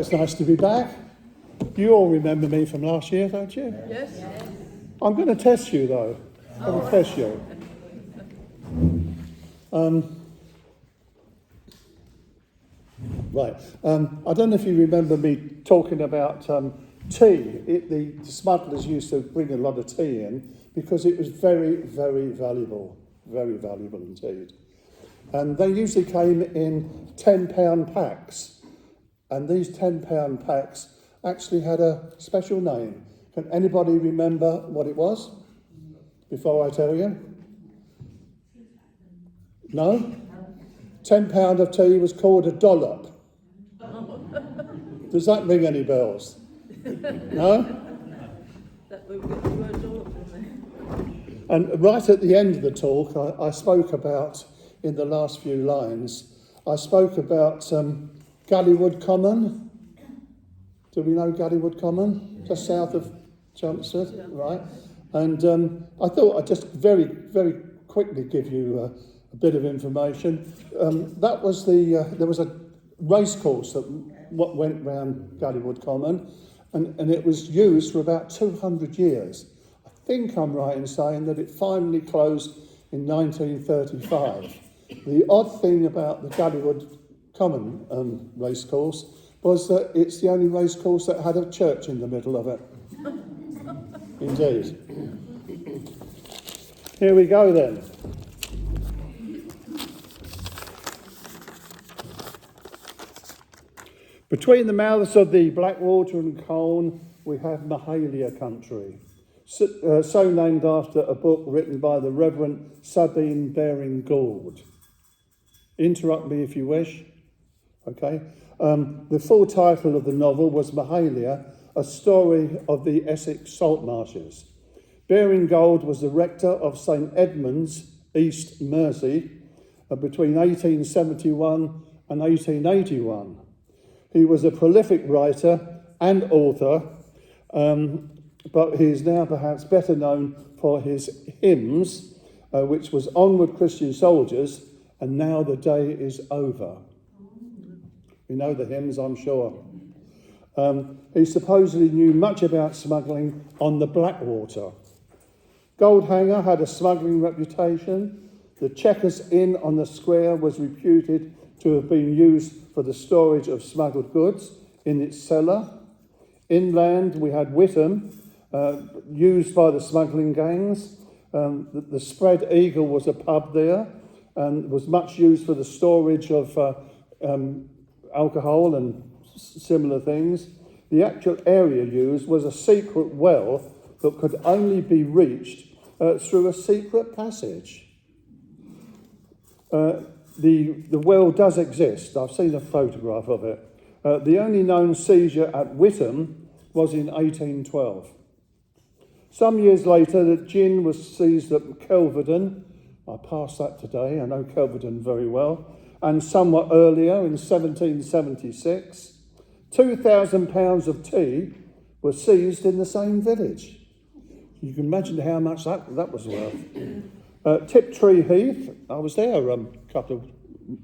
it's nice to be back. You all remember me from last year, don't you? Yes. I'm going to test you, though. I'm going to test you. Right. I don't know if you remember me talking about tea. The smugglers used to bring a lot of tea in because it was very, very valuable. Very valuable indeed. And they usually came in £10 packs. And these £10 packs actually had a special name. Can anybody remember what it was before I tell you? No? £10 of tea was called a dollop. Does that ring any bells? No? That we get the word dollop from there. And right at the end of the talk, I spoke about, in the last few lines, I spoke about Galleywood Common. Do we know Galleywood Common? Just south of Chelmsford, yeah. Right? And I thought I'd just very, very quickly give you a bit of information. That was there was a race course that went round Galleywood Common, and it was used for about 200 years. I think I'm right in saying that it finally closed in 1935. The odd thing about the Galleywood Common race course was that it's the only race course that had a church in the middle of it. Indeed. Here we go then. Between the mouths of the Blackwater and Colne, we have Mahalia country, so named after a book written by the Reverend Sabine Baring-Gould. Interrupt me if you wish. Okay. The full title of the novel was Mahalia, a story of the Essex salt marshes. Baring-Gould was the rector of St Edmund's, East Mersey, between 1871 and 1881. He was a prolific writer and author, but he is now perhaps better known for his hymns, which was Onward Christian Soldiers, and Now the Day is Over. You know the hymns, I'm sure. He supposedly knew much about smuggling on the Blackwater. Goldhanger had a smuggling reputation. The Chequers Inn on the square was reputed to have been used for the storage of smuggled goods in its cellar. Inland, we had Witham, used by the smuggling gangs. The Spread Eagle was a pub there and was much used for the storage of alcohol and similar things. The actual area used was a secret well that could only be reached through a secret passage. The well does exist. I've seen a photograph of it. The only known seizure at Witham was in 1812. Some years later, the gin was seized at Kelvedon. I passed that today. I know Kelvedon very well. And somewhat earlier, in 1776, 2,000 pounds of tea were seized in the same village. You can imagine how much that was worth. Tiptree Heath, I was there a couple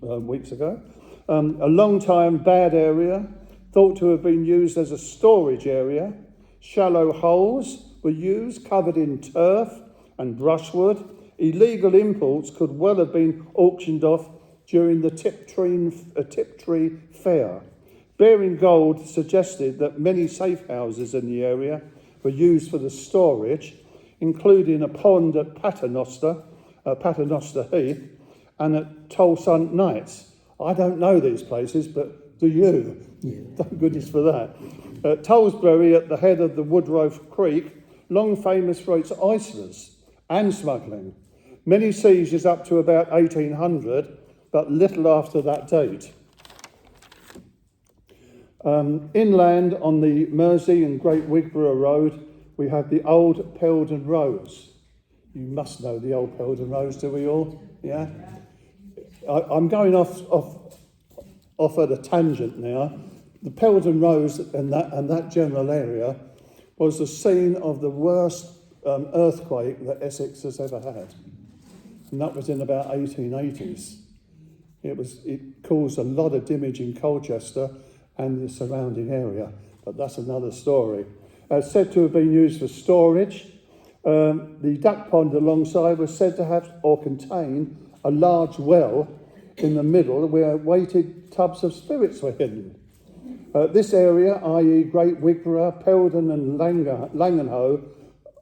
of weeks ago. A long time bad area, thought to have been used as a storage area. Shallow holes were used, covered in turf and brushwood. Illegal imports could well have been auctioned off during the Tiptree Fair. Baring-Gould suggested that many safe houses in the area were used for the storage, including a pond at Paternoster Heath, and at Tolsant Knights. I don't know these places, but do you? Thank goodness for that. Tollsbury, at the head of the Woodrow Creek, long famous for its oysters and smuggling. Many seizures up to about 1800, but little after that date. Inland on the Mersey and Great Wigborough Road, we have the old Peldon Roads. You must know the old Peldon Roads, do we all? Yeah? I'm going off at a tangent now. The Peldon Roads and that general area was the scene of the worst earthquake that Essex has ever had. And that was in about 1880s. It caused a lot of damage in Colchester, and the surrounding area, but that's another story. Said to have been used for storage. The duck pond alongside was said to have or contain a large well in the middle where weighted tubs of spirits were hidden. This area, i.e. Great Wigborough, Peldon and Langenhoe,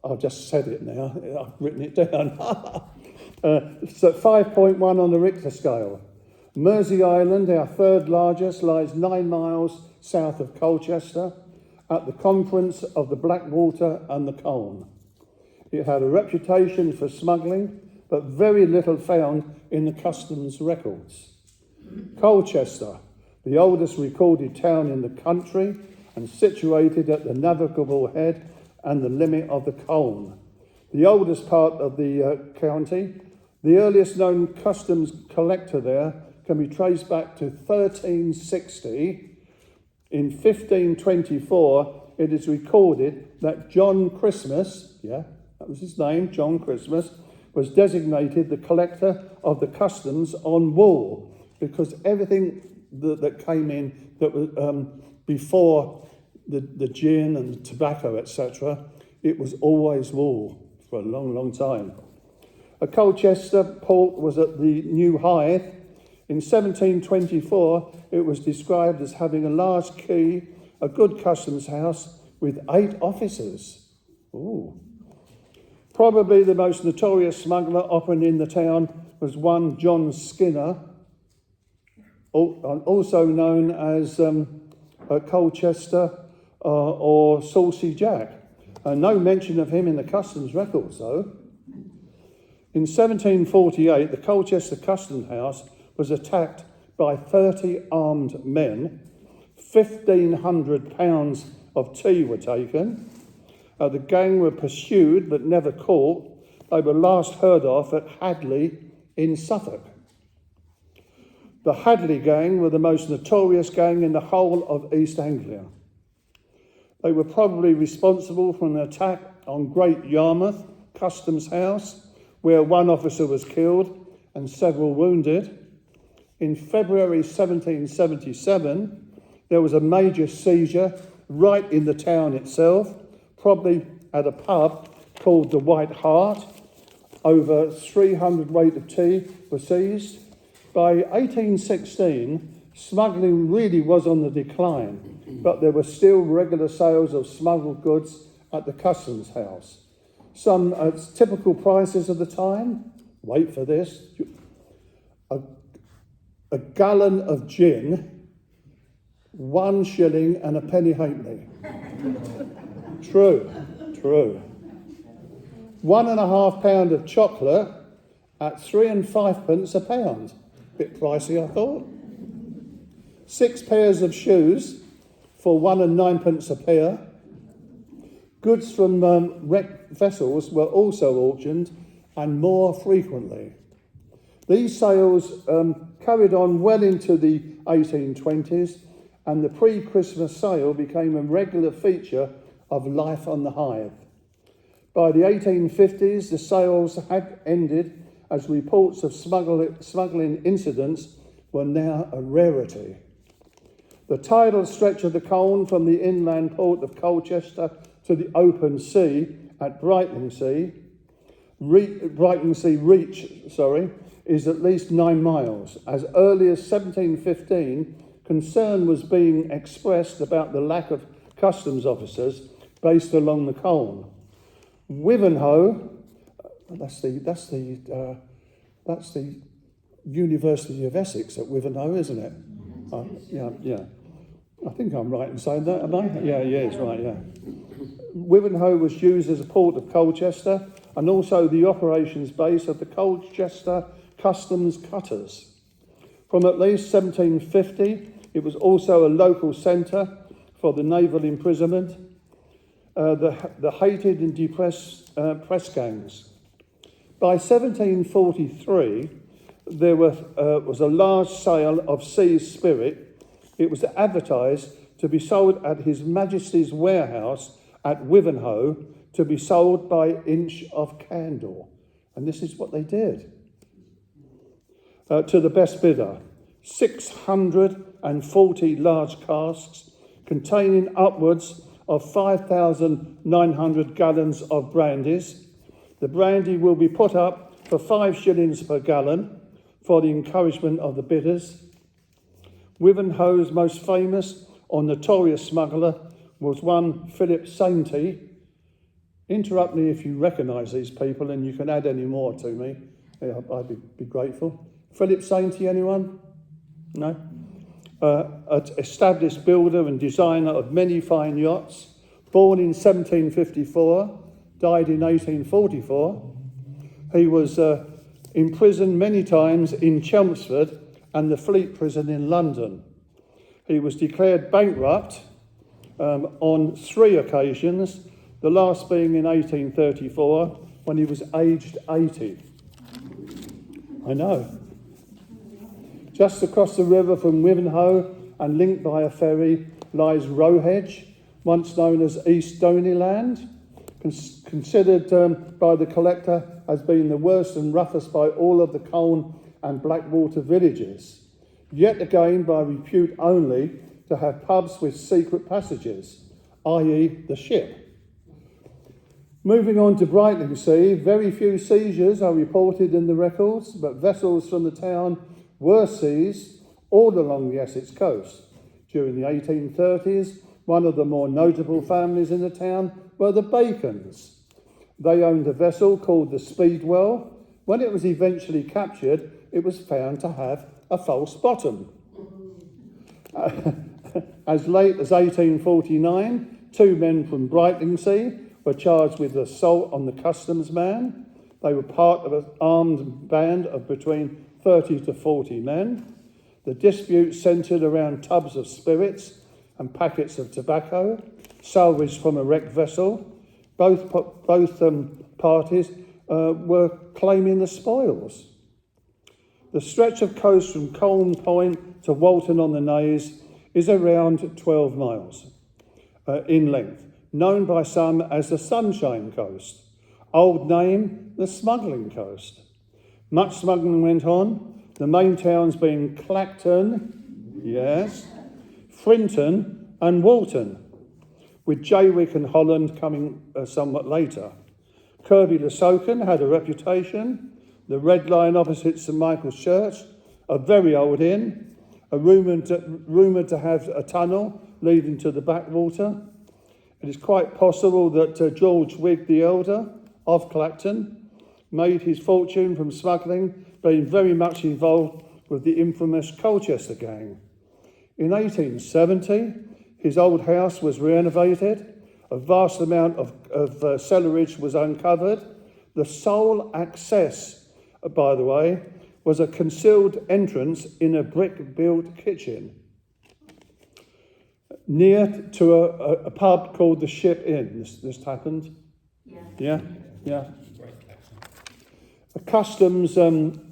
I've just said it now, I've written it down, so 5.1 on the Richter scale. Mersey Island, our third largest, lies 9 miles south of Colchester at the confluence of the Blackwater and the Colne. It had a reputation for smuggling, but very little found in the customs records. Colchester, the oldest recorded town in the country and situated at the navigable head and the limit of the Colne. The oldest part of the county, the earliest known customs collector there can be traced back to 1360. In 1524, it is recorded that John Christmas, that was his name, John Christmas, was designated the collector of the customs on wool, because everything that came in that was before the gin and tobacco, etc., it was always wool for a long, long time. Colchester port was at the New Hythe. In 1724, it was described as having a large quay, a good customs house with 8 officers. Ooh. Probably the most notorious smuggler operating in the town was one John Skinner, also known as Colchester or Saucy Jack. No mention of him in the customs records, though. In 1748, the Colchester Customs House was attacked by 30 armed men. 1,500 pounds of tea were taken. The gang were pursued but never caught. They were last heard of at Hadley in Suffolk. The Hadley gang were the most notorious gang in the whole of East Anglia. They were probably responsible for an attack on Great Yarmouth Customs House, where one officer was killed and several wounded. In February 1777, there was a major seizure right in the town itself, probably at a pub called the White Hart. Over 300 weight of tea were seized. By 1816, smuggling really was on the decline, but there were still regular sales of smuggled goods at the customs house. Some typical prices of the time, wait for this, a gallon of gin, 1 shilling and a penny halfpenny. True. 1.5 pound of chocolate at 3 and 5p a pound. Bit pricey, I thought. 6 pairs of shoes for 1 and 9p a pair. Goods from wrecked vessels were also auctioned, and more frequently. These sales carried on well into the 1820s, and the pre-Christmas sale became a regular feature of life on the Hythe. By the 1850s, the sales had ended, as reports of smuggling incidents were now a rarity. The tidal stretch of the Colne from the inland port of Colchester to the open sea at Brightlingsea Reach, is at least 9 miles. As early as 1715, concern was being expressed about the lack of customs officers based along the Colne. Wivenhoe, that's the University of Essex at Wivenhoe, isn't it? Yeah. I think I'm right in saying that, am I? Yeah, it's right, yeah. Wivenhoe was used as a port of Colchester and also the operations base of the Colchester Customs Cutters. From at least 1750, it was also a local centre for the naval imprisonment, the hated and depressed press gangs. By 1743, there was a large sale of sea spirit. It was advertised to be sold at His Majesty's warehouse at Wivenhoe, to be sold by inch of candle. And this is what they did. To the best bidder. 640 large casks containing upwards of 5,900 gallons of brandies. The brandy will be put up for 5 shillings per gallon for the encouragement of the bidders. Wivenhoe's most famous or notorious smuggler was one Philip Sainty. Interrupt me if you recognise these people, and you can add any more to me. I'd be grateful. Philip Sainty, anyone? No? An established builder and designer of many fine yachts, born in 1754, died in 1844. He was imprisoned many times in Chelmsford and the Fleet Prison in London. He was declared bankrupt on 3 occasions, the last being in 1834 when he was aged 80. I know. Just across the river from Wivenhoe and linked by a ferry lies Rowhedge, once known as East Donyland, considered by the collector as being the worst and roughest by all of the Colne and Blackwater villages, yet again by repute only to have pubs with secret passages, i.e. the Ship. Moving on to Brightlingsea, very few seizures are reported in the records, but vessels from the town were seized all along the Essex coast. During the 1830s, one of the more notable families in the town were the Bacons. They owned a vessel called the Speedwell. When it was eventually captured, it was found to have a false bottom. As late as 1849, 2 men from Brightlingsea were charged with assault on the customs man. They were part of an armed band of between 30 to 40 men. The dispute centred around tubs of spirits and packets of tobacco, salvaged from a wrecked vessel. Both parties were claiming the spoils. The stretch of coast from Colne Point to Walton on the Naze is around 12 miles in length, known by some as the Sunshine Coast. Old name, the Smuggling Coast. Much smuggling went on, the main towns being Clacton, yes, Frinton and Walton, with Jaywick and Holland coming somewhat later. Kirby le Soken had a reputation. The Red Lion opposite St Michael's Church, a very old inn, rumoured to have a tunnel leading to the backwater. It is quite possible that George Wigg the Elder of Clacton made his fortune from smuggling, being very much involved with the infamous Colchester gang. In 1870, his old house was renovated. A vast amount of cellarage was uncovered. The sole access, by the way, was a concealed entrance in a brick-built kitchen near to a pub called the Ship Inn. This happened? Yeah. A customs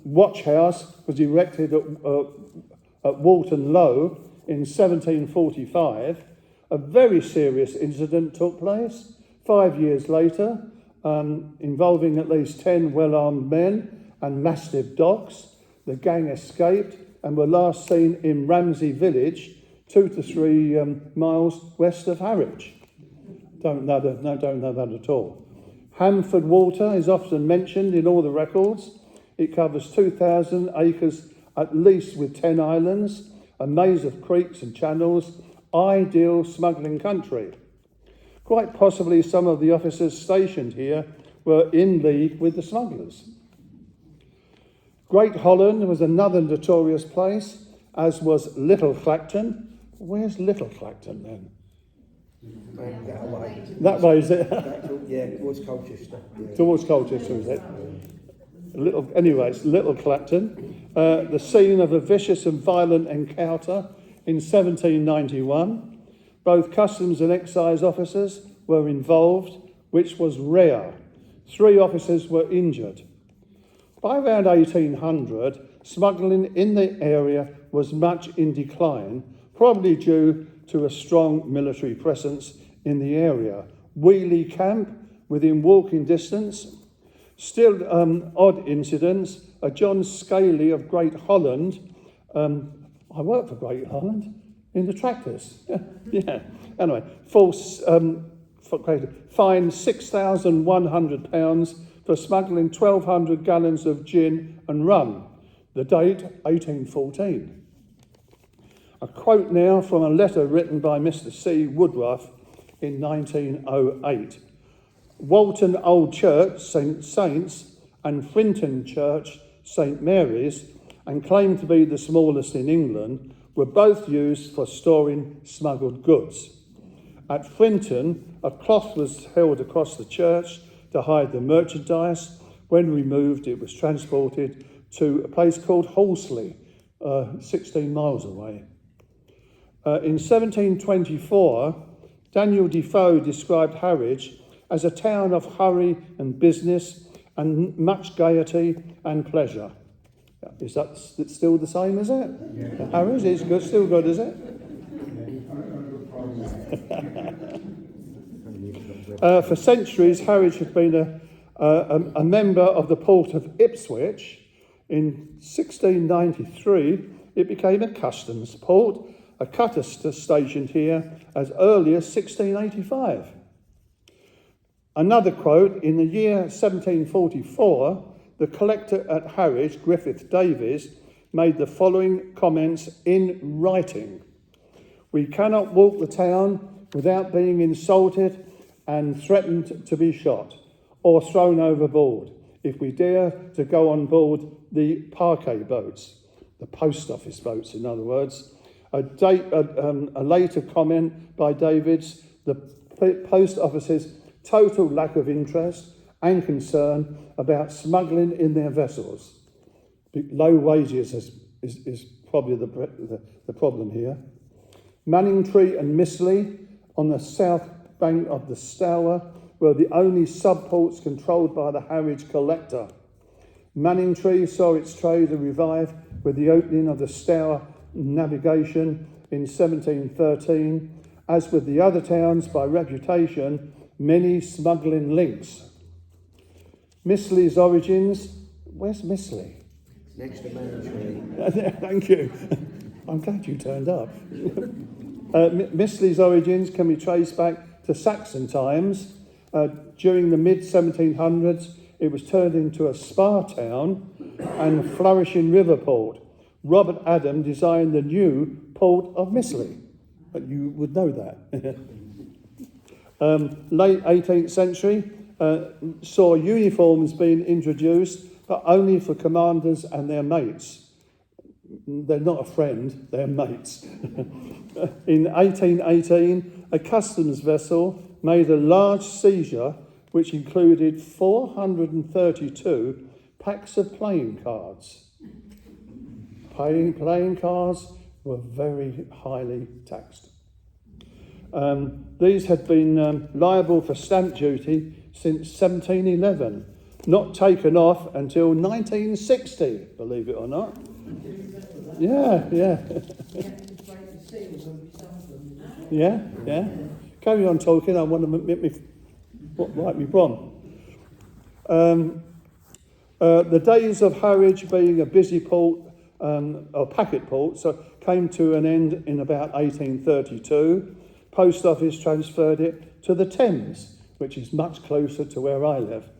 watch house was erected at Walton Low in 1745. A very serious incident took place 5 years later, involving at least 10 well-armed men and mastiff dogs. The gang escaped and were last seen in Ramsey village, 2 to 3 miles west of Harwich. Don't know that at all. Hamford Water is often mentioned in all the records. It covers 2,000 acres at least with 10 islands, a maze of creeks and channels, ideal smuggling country. Quite possibly some of the officers stationed here were in league with the smugglers. Great Holland was another notorious place, as was Little Clacton. Where's Little Clacton then? That way, is it? Yeah, towards Colchester. Yeah. Towards Colchester, is it? It's Little Clacton, the scene of a vicious and violent encounter in 1791. Both customs and excise officers were involved, which was rare. 3 officers were injured. By around 1800, smuggling in the area was much in decline, probably due to a strong military presence in the area. Wheelie Camp, within walking distance. Still odd incidents. John Scaley of Great Holland I worked for Great Highland in the tractors. Yeah. Anyway, fined £6,100 for smuggling 1,200 gallons of gin and rum. The date, 1814. A quote now from a letter written by Mr. C. Woodruff in 1908. Walton Old Church, St. Saints, and Frinton Church, St. Mary's, and claimed to be the smallest in England, were both used for storing smuggled goods. At Frinton, a cloth was held across the church to hide the merchandise. When removed, it was transported to a place called Horsley, 16 miles away. In 1724, Daniel Defoe described Harwich as a town of hurry and business and much gaiety and pleasure. Is that still the same, is it? Yeah. Harwich is good, still good, is it? For centuries, Harwich had been a member of the port of Ipswich. In 1693, it became a customs port, a cutter stationed here as early as 1685. Another quote, in the year 1744, the collector at Harwich, Griffith Davies, made the following comments in writing. We cannot walk the town without being insulted and threatened to be shot or thrown overboard if we dare to go on board the parquet boats, the post office boats, in other words. A later comment by Davies, the post office's total lack of interest and concern about smuggling in their vessels. Low wages is probably the problem here. Manningtree and Missley on the south bank of the Stour were the only subports controlled by the Harwich collector. Manningtree saw its trade revive with the opening of the Stour navigation in 1713, as with the other towns by reputation, many smuggling links. Missley's origins, where's Missley? Next to Manningtree. Thank you. I'm glad you turned up. Missley's origins can be traced back to Saxon times. During the mid-1700s, it was turned into a spa town and a flourishing river port. Robert Adam designed the new port of Missley. But you would know that. Late 18th century saw uniforms being introduced, but only for commanders and their mates. They're not a friend, they're mates. In 1818, a customs vessel made a large seizure which included 432 packs of playing cards. Playing cards were very highly taxed. These had been liable for stamp duty since 1711, not taken off until 1960, believe it or not. Yeah. Yeah. Carry on talking, I want to make me right me wrong. The days of Harwich being a busy port, or packet port, so came to an end in about 1832. Post office transferred it to the Thames, which is much closer to where I live.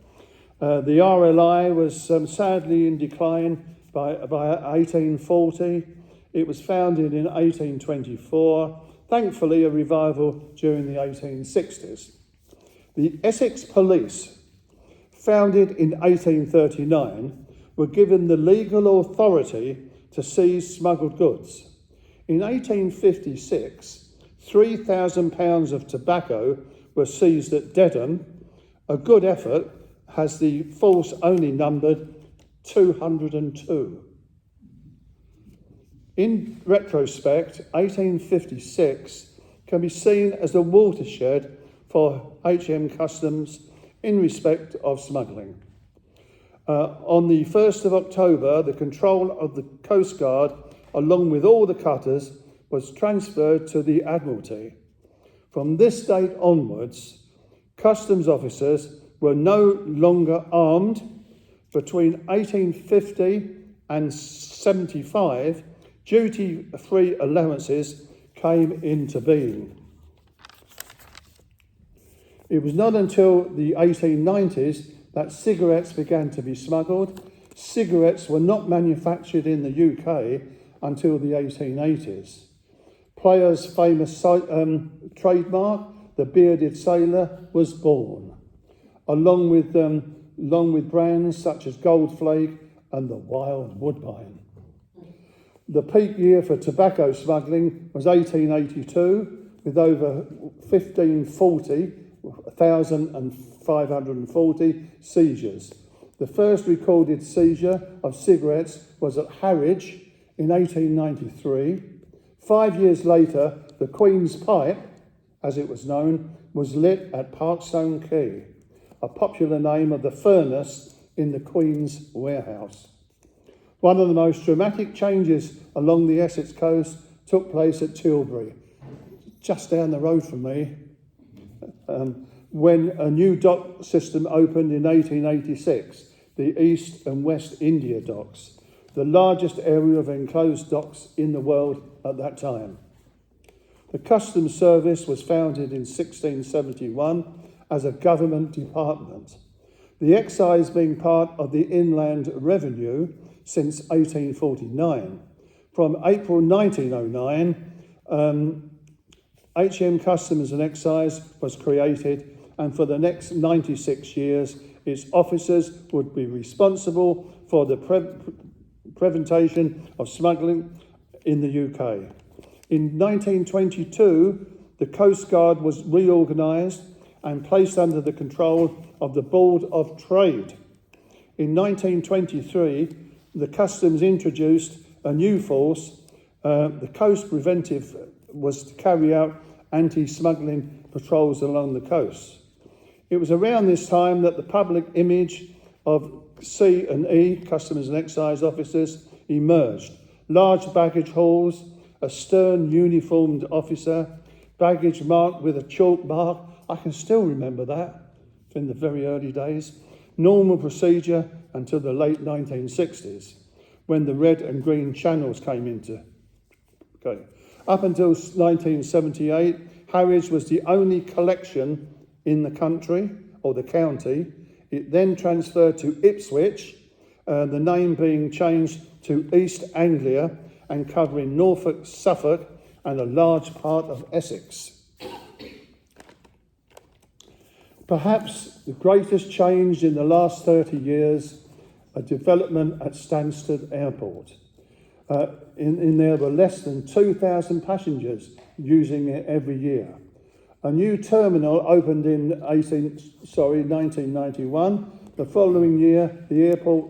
The RLI was sadly in decline by 1840. It was founded in 1824. Thankfully, a revival during the 1860s. The Essex Police, founded in 1839, were given the legal authority to seize smuggled goods. In 1856, £3,000 of tobacco were seized at Dedham. A good effort, as the force only numbered 202. In retrospect, 1856 can be seen as a watershed for HM Customs in respect of smuggling. On the 1st of October, the control of the Coast Guard, along with all the cutters, was transferred to the Admiralty. From this date onwards, customs officers were no longer armed. Between 1850 and 75, Duty-free allowances came into being. It was not until the 1890s that cigarettes began to be smuggled. Cigarettes were not manufactured in the UK until the 1880s. Player's famous trademark, the bearded sailor, was born, along with brands such as Goldflake and the Wild Woodbine. The peak year for tobacco smuggling was 1882, with over 1,540 seizures. The first recorded seizure of cigarettes was at Harwich in 1893. 5 years later, the Queen's Pipe, as it was known, was lit at Parkstone Quay, a popular name of the furnace in the Queen's Warehouse. One of the most dramatic changes along the Essex coast took place at Tilbury, just down the road from me, when a new dock system opened in 1886, the East and West India Docks, the largest area of enclosed docks in the world at that time. The Customs Service was founded in 1671 as a government department, the excise being part of the Inland Revenue since 1849. From April 1909, HM Customs and Excise was created, and for the next 96 years, its officers would be responsible for the prevention of smuggling in the UK. In 1922, the Coast Guard was reorganised and placed under the control of the Board of Trade. In 1923, the Customs introduced a new force. The Coast Preventive was to carry out anti-smuggling patrols along the coast. It was around this time that the public image of C&E, Customs and Excise officers, emerged. Large baggage hauls, a stern uniformed officer, baggage marked with a chalk mark. I can still remember that in the very early days. Normal procedure until the late 1960s, when the red and green channels came into. Okay. Up until 1978, Harwich was the only collection in the country, or the county. It then transferred to Ipswich, the name being changed to East Anglia and covering Norfolk, Suffolk and a large part of Essex. Perhaps the greatest change in the last 30 years, a development at Stansted Airport. In there were less than 2,000 passengers using it every year. A new terminal opened in 1991. The following year, the airport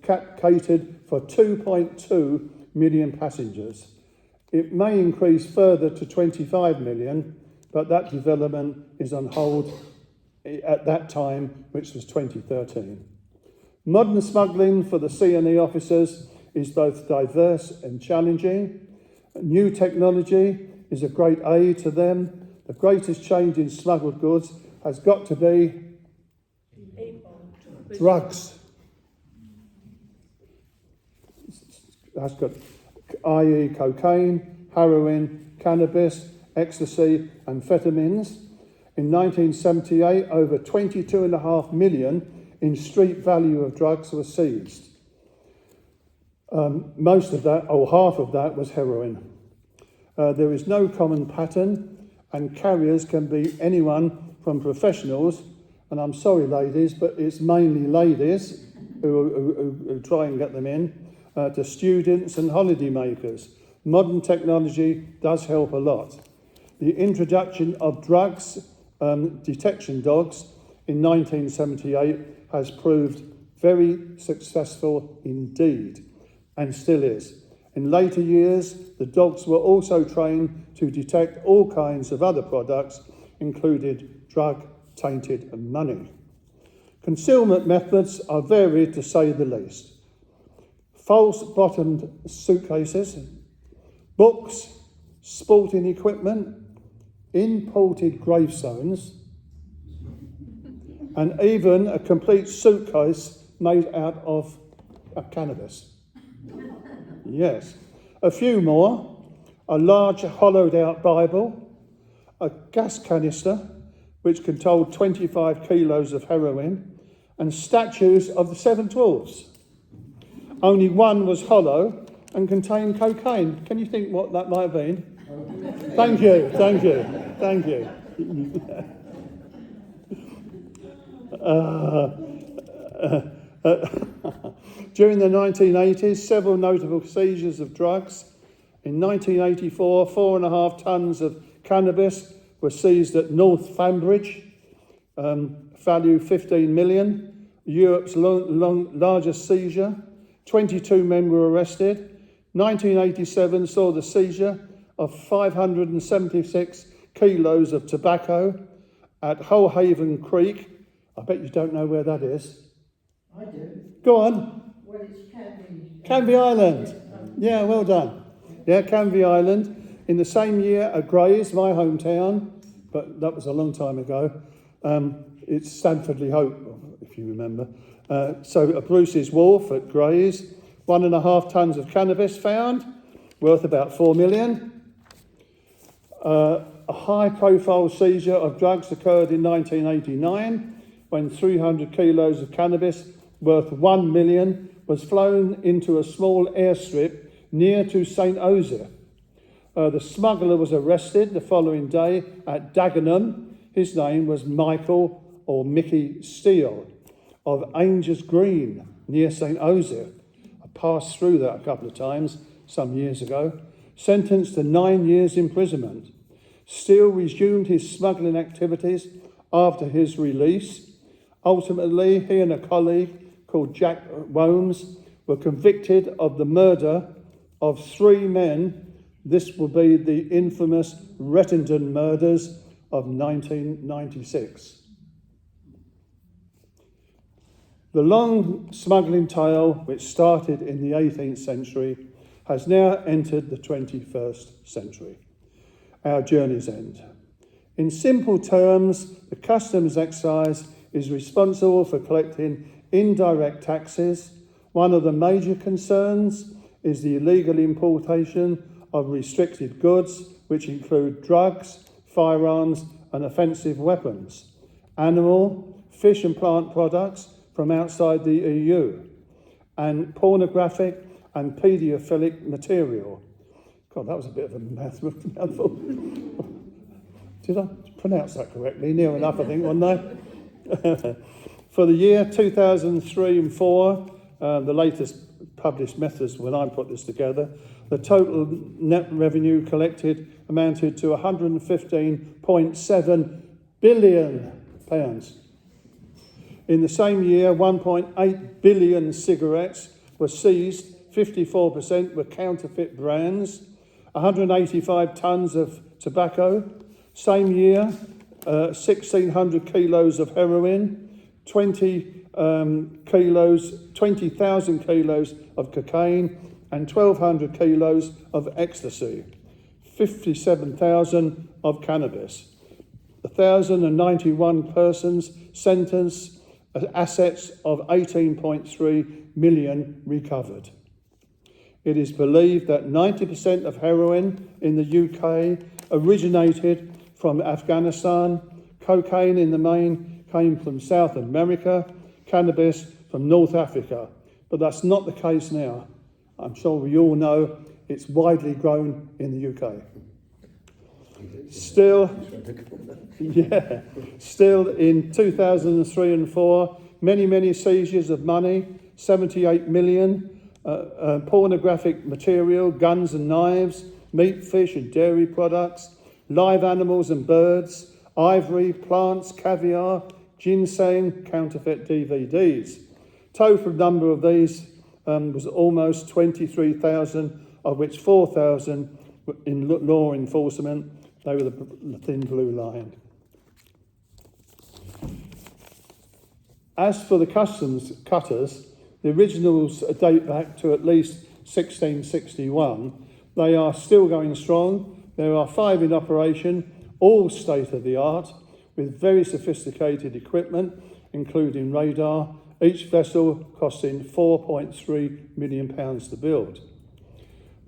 catered for 2.2 million passengers. It may increase further to 25 million, but that development is on hold at that time, which was 2013. Modern smuggling for the C&E officers is both diverse and challenging. New technology is a great aid to them. The greatest change in smuggled goods has got to be drugs. That's got, i.e. cocaine, heroin, cannabis, ecstasy, amphetamines. In 1978, over 22.5 million in street value of drugs were seized. Most of that, or half of that, was heroin. There is no common pattern, and carriers can be anyone from professionals, and I'm sorry ladies, but it's mainly ladies who try and get them in, to students and holiday makers. Modern technology does help a lot. The introduction of drugs detection dogs in 1978 has proved very successful indeed, and still is. In later years, the dogs were also trained to detect all kinds of other products, including drug, tainted and money. Concealment methods are varied to say the least. False-bottomed suitcases, books, sporting equipment, imported gravestones, and even a complete suitcase made out of cannabis. Yes. A few more: a large hollowed-out Bible, a gas canister, which contained 25 kilos of heroin, and statues of the seven dwarfs. Only one was hollow and contained cocaine. Can you think what that might have been? Thank you. During the 1980s, several notable seizures of drugs. In 1984, 4.5 tonnes of cannabis were seized at North Fambridge, value 15 million, Europe's largest seizure. 22 men were arrested. 1987 saw the seizure of 576 kilos of tobacco at Hullhaven Creek. I bet you don't know where that is. I do. Go on. Well, it's Canvey Island. Yeah, well done. Yeah, Canvey Island. In the same year at Grays, my hometown, but that was a long time ago. It's Stamford-le-Hope, if you remember. So at Bruce's Wharf at Grays, 1.5 tonnes of cannabis found, worth about 4 million. A high-profile seizure of drugs occurred in 1989 when 300 kilos of cannabis worth 1 million was flown into a small airstrip near to St. Osyth. The smuggler was arrested the following day at Dagenham. His name was Michael or Mickey Steele of Angers Green near St. Osyth. I passed through that a couple of times some years ago. Sentenced to 9 years imprisonment. Steele resumed his smuggling activities after his release. Ultimately, he and a colleague called Jack Womes were convicted of the murder of 3 men. This will be the infamous Rettendon murders of 1996. The long smuggling tale, which started in the 18th century, has now entered the 21st century. Our journey's end. In simple terms, the customs excise is responsible for collecting indirect taxes. One of the major concerns is the illegal importation of restricted goods, which include drugs, firearms and offensive weapons, animal, fish and plant products from outside the EU, and pornographic and paedophilic material. God, that was a bit of a mouthful. Did I pronounce that correctly? Near enough, I think, wasn't I? For the year 2003 and 4, the latest published methods when I put this together, the total net revenue collected amounted to £115.7 billion. In the same year, 1.8 billion cigarettes were seized, 54% were counterfeit brands, 185 tonnes of tobacco. Same year, 1,600 kilos of heroin, 20,000 kilos of cocaine, and 1,200 kilos of ecstasy, 57,000 of cannabis. 1,091 persons sentenced, assets of 18.3 million recovered. It is believed that 90% of heroin in the UK originated from Afghanistan, cocaine in the main came from South America, cannabis from North Africa. But that's not the case now. I'm sure we all know it's widely grown in the UK. Still in 2003 and 4, many seizures of money, 78 million, pornographic material, guns and knives, meat, fish and dairy products, live animals and birds, ivory, plants, caviar, ginseng, counterfeit DVDs. Total number of these was almost 23,000, of which 4,000 were in law enforcement. They were the thin blue line. As for the customs cutters, the originals date back to at least 1661. They are still going strong. There are 5 in operation, all state-of-the-art, with very sophisticated equipment, including radar, each vessel costing £4.3 million to build.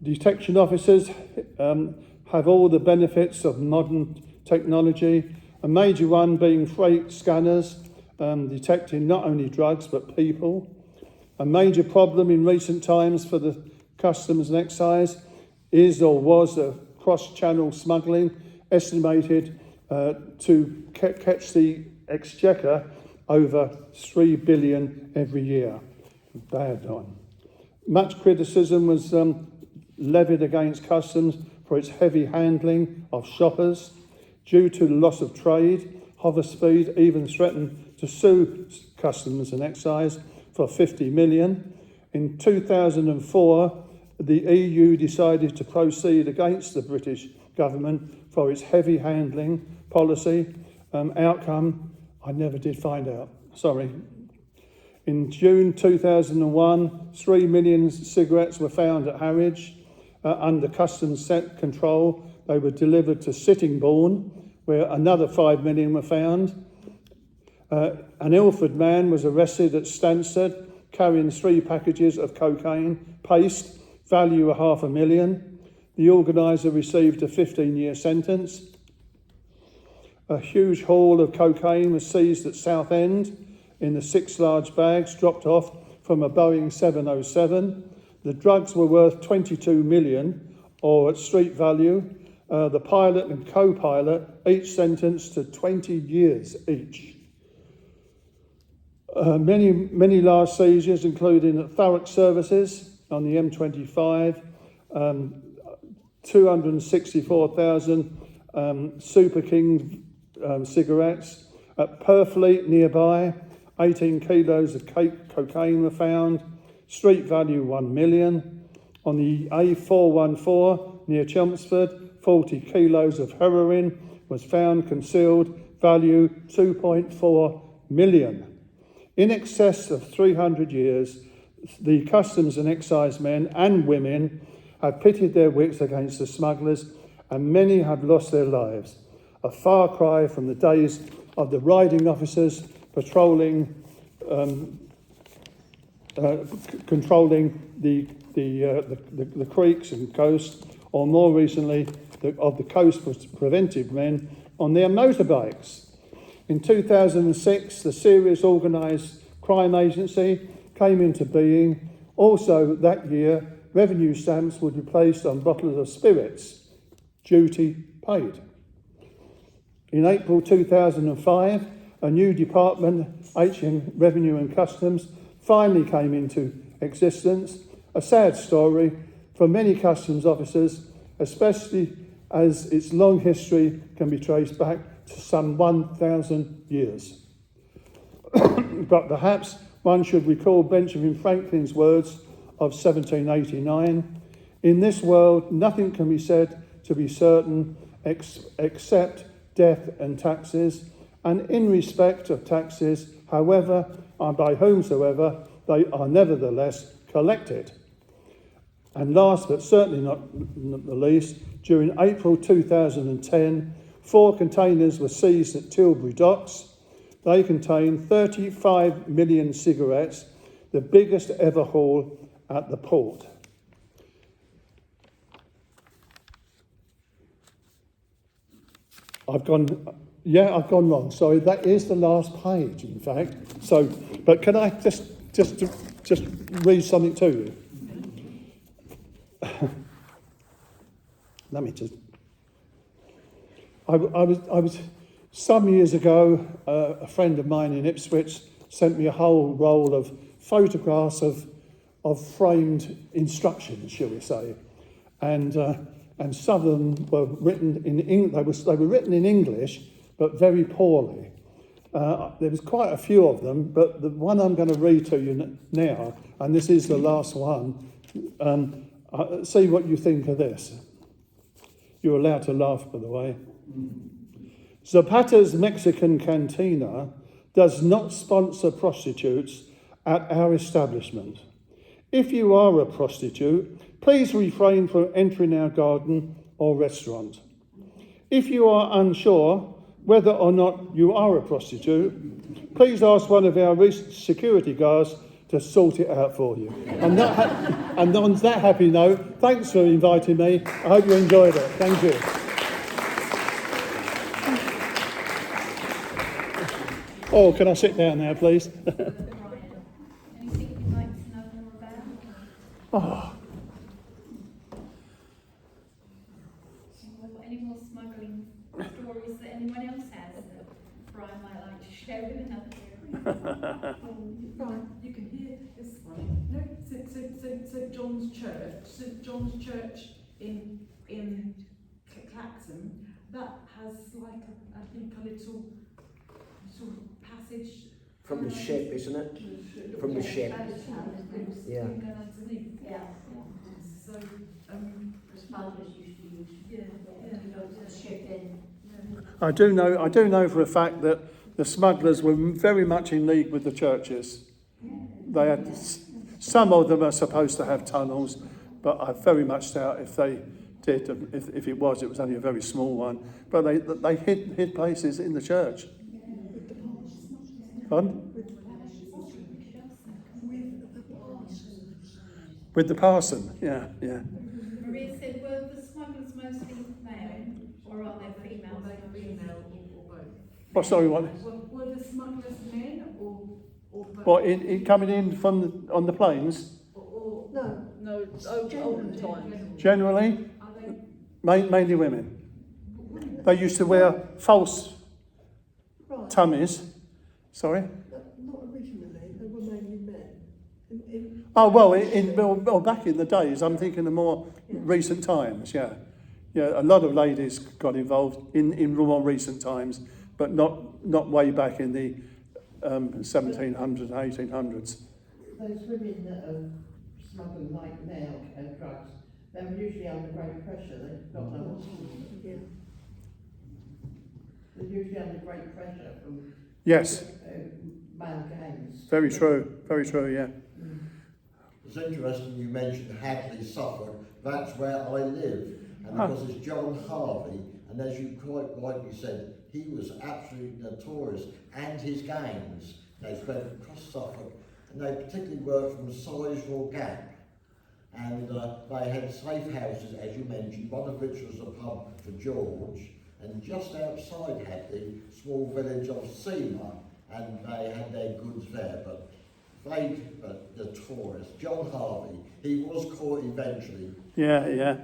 Detection officers have all the benefits of modern technology, a major one being freight scanners, detecting not only drugs but people. A major problem in recent times for the Customs and Excise is or was a cross-channel smuggling, estimated to catch the exchequer over 3 billion every year. Bad one. Much criticism was levied against Customs for its heavy handling of shoppers. Due to the loss of trade, Hoverspeed even threatened to sue Customs and Excise for 50 million. In 2004, the EU decided to proceed against the British government for its heavy handling policy. Outcome, I never did find out. Sorry. In June 2001, 3 million cigarettes were found at Harwich. Under customs set control, they were delivered to Sittingbourne, where another 5 million were found. An Ilford man was arrested at Stansted, carrying 3 packages of cocaine paste, value of $500,000. The organiser received a 15-year sentence. A huge haul of cocaine was seized at Southend in the 6 large bags dropped off from a Boeing 707. The drugs were worth 22 million, or at street value. The pilot and co-pilot each sentenced to 20 years each. Many large seizures, including at Thurrock Services on the M25, 264,000 Super King cigarettes. At Purfleet nearby, 18 kilos of cocaine were found, street value 1 million. On the A414 near Chelmsford, 40 kilos of heroin was found concealed, value 2.4 million. In excess of 300 years, the Customs and Excise men and women have pitted their wits against the smugglers, and many have lost their lives. A far cry from the days of the riding officers patrolling, controlling the creeks and coast, or more recently, of the coast preventive men on their motorbikes. In 2006, the Serious Organised Crime Agency came into being. Also that year, revenue stamps would be placed on bottles of spirits, duty paid. In April 2005, a new department, Revenue and Customs, finally came into existence. A sad story for many customs officers, especially as its long history can be traced back to some 1,000 years. But perhaps one should recall Benjamin Franklin's words of 1789, "In this world nothing can be said to be certain except death and taxes, and in respect of taxes, however and by whomsoever, they are nevertheless collected." And last but certainly not the least, during April 2010, 4 containers were seized at Tilbury Docks. They contained 35 million cigarettes, the biggest ever haul at the port. I've gone wrong. Sorry, that is the last page, in fact. So, but can I just read something to you? Let me just. I was some years ago. A friend of mine in Ipswich sent me a whole roll of photographs of framed instructions, shall we say, and some of them were written in English. They were written in English, but very poorly. There was quite a few of them, but the one I'm going to read to you now, and this is the last one. See what you think of this. You're allowed to laugh, by the way. Zapata's Mexican Cantina does not sponsor prostitutes at our establishment. If you are a prostitute, please refrain from entering our garden or restaurant. If you are unsure whether or not you are a prostitute, please ask one of our recent security guards to sort it out for you. And on that happy note, thanks for inviting me. I hope you enjoyed it. Thank you. Oh, can I sit down now, please? Anything you'd like to know more about? Oh, Or any more smuggling stories that anyone else has that Brian might like to share with another area? Right, you can hear this one. No, St John's Church. St John's Church in Clacton. That has like I think a little sort of passage From the ship, isn't it? From the ship. Yeah. Yeah. So Smugglers used to use the ship in. I do know for a fact that the smugglers were very much in league with the churches. They had some of them are supposed to have tunnels, but I very much doubt if they did. If it was only a very small one. But they hid places in the church. Pardon? With the parson, yeah. Maria said, were the smugglers mostly male, or are they female? are they female or both? Oh, sorry, what? Were the smugglers men or both? What in coming in on the planes? Or No, olden times. Generally, are they mainly women. They used to wear false tummies. Sorry. Not originally, they were mainly men. Oh well, well, back in the days, I'm thinking of more recent times. Yeah, a lot of ladies got involved in more recent times, but not way back in the 1700s, 1800s. Those women that are smuggling like now drugs, they're usually under great pressure. They've got no what to do. They're usually under great pressure from Yes, male gangs. very true, yeah. It's interesting you mentioned Hadley, Suffolk. That's where I live. And because it's John Harvey, and as you quite rightly said, he was absolutely notorious, and his gangs. They spread across Suffolk, and they particularly worked from Sizewell Gap. And they had safe houses, as you mentioned, one of which was a pub for George, and just outside Hadley, small village of Seymour, and they had their goods there. But notorious. John Harvey, he was caught eventually. Yeah.